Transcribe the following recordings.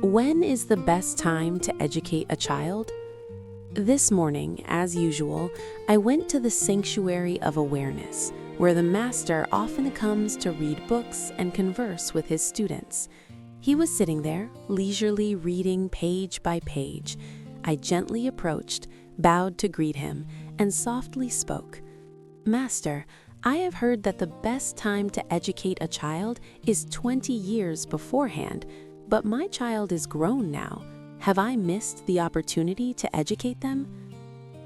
When is the best time to educate a child? This morning, as usual, I went to the Sanctuary of Awareness, where the master often comes to read books and converse with his students. He was sitting there, leisurely reading page by page. I gently approached, bowed to greet him, and softly spoke. "Master, I have heard that the best time to educate a child is 20 years beforehand, but my child is grown now. Have I missed the opportunity to educate them?"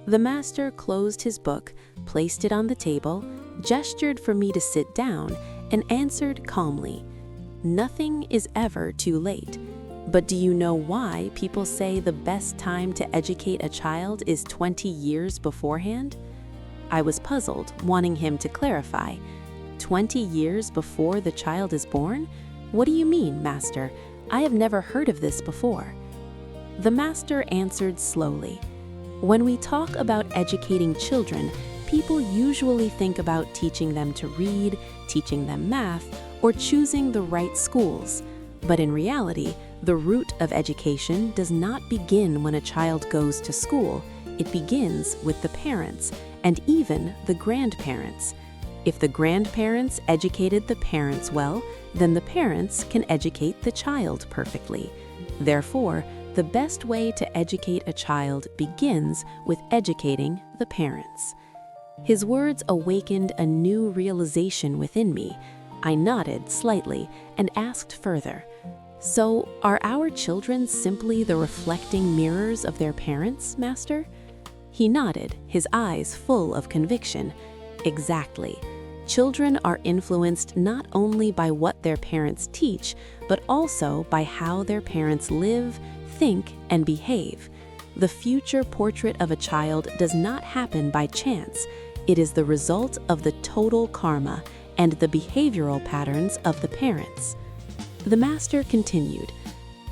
The master closed his book, placed it on the table, gestured for me to sit down, and answered calmly, "Nothing is ever too late. But do you know why people say the best time to educate a child is 20 years beforehand?" I was puzzled, wanting him to clarify. 20 years before the child is born? What do you mean, Master? I have never heard of this before. The master answered slowly. When we talk about educating children, people usually think about teaching them to read, teaching them math, or choosing the right schools. But in reality, the root of education does not begin when a child goes to school. It begins with the parents, and even the grandparents. If the grandparents educated the parents well, then the parents can educate the child perfectly. Therefore, the best way to educate a child begins with educating the parents. His words awakened a new realization within me. I nodded slightly and asked further, "So, are our children simply the reflecting mirrors of their parents, Master?" He nodded, his eyes full of conviction. "Exactly. Children are influenced not only by what their parents teach, but also by how their parents live, think, and behave. The future portrait of a child does not happen by chance. It is the result of the total karma and the behavioral patterns of the parents." The master continued,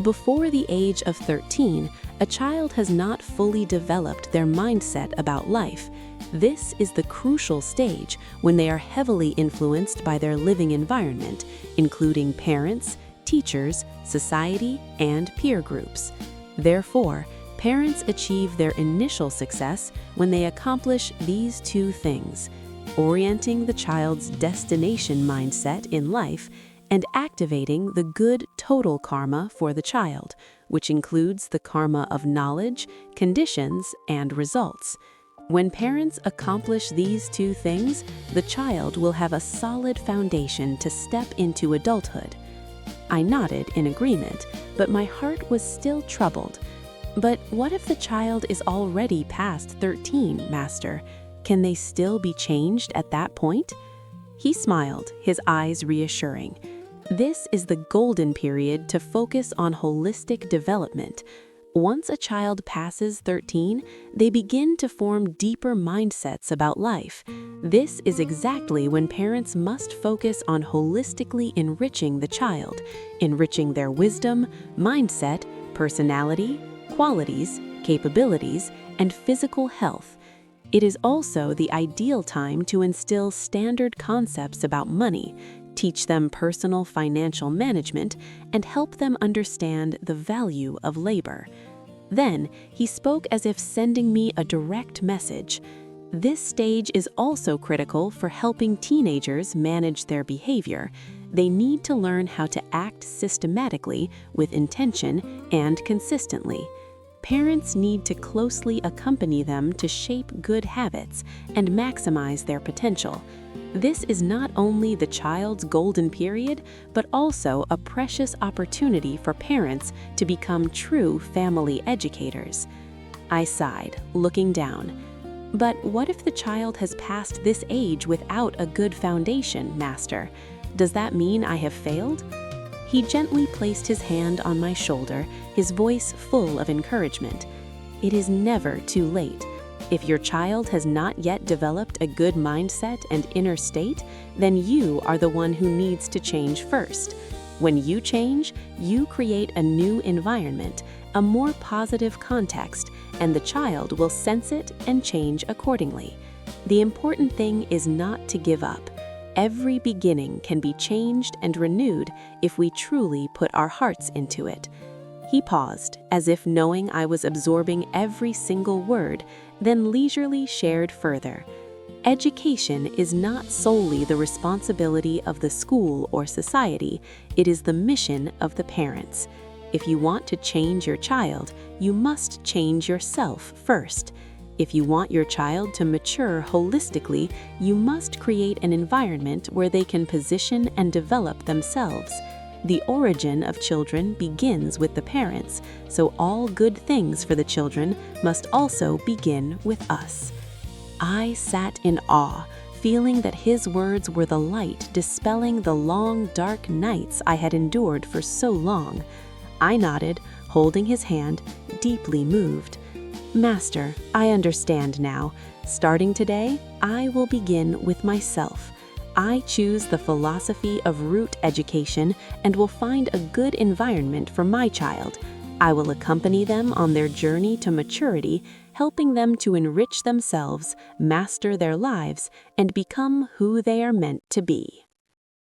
"Before the age of 13, a child has not fully developed their mindset about life. This is the crucial stage when they are heavily influenced by their living environment, including parents, teachers, society, and peer groups. Therefore, parents achieve their initial success when they accomplish these two things: orienting the child's destination mindset in life and activating the good total karma for the child, which includes the karma of knowledge, conditions, and results. When parents accomplish these two things, the child will have a solid foundation to step into adulthood." I nodded in agreement, but my heart was still troubled. "But what if the child is already past 13, Master? Can they still be changed at that point?" He smiled, his eyes reassuring. "This is the golden period to focus on holistic development. Once a child passes 13, they begin to form deeper mindsets about life. This is exactly when parents must focus on holistically enriching the child, enriching their wisdom, mindset, personality, qualities, capabilities, and physical health. It is also the ideal time to instill standard concepts about money, teach them personal financial management, and help them understand the value of labor." Then he spoke as if sending me a direct message. "This stage is also critical for helping teenagers manage their behavior. They need to learn how to act systematically, with intention, and consistently. Parents need to closely accompany them to shape good habits and maximize their potential. This is not only the child's golden period, but also a precious opportunity for parents to become true family educators." I sighed, looking down. "But what if the child has passed this age without a good foundation, Master? Does that mean I have failed?" He gently placed his hand on my shoulder, his voice full of encouragement. "It is never too late. If your child has not yet developed a good mindset and inner state, then you are the one who needs to change first. When you change, you create a new environment, a more positive context, and the child will sense it and change accordingly. The important thing is not to give up. Every beginning can be changed and renewed if we truly put our hearts into it." He paused, as if knowing I was absorbing every single word, then leisurely shared further. Education is not solely the responsibility of the school or society, it is the mission of the parents. If you want to change your child, you must change yourself first. If you want your child to mature holistically, you must create an environment where they can position and develop themselves. The origin of children begins with the parents, so all good things for the children must also begin with us. I sat in awe, feeling that his words were the light dispelling the long, dark nights I had endured for so long. I nodded, holding his hand, deeply moved. Master, I understand now. Starting today, I will begin with myself. I choose the philosophy of root education and will find a good environment for my child. I will accompany them on their journey to maturity, helping them to enrich themselves, master their lives, and become who they are meant to be.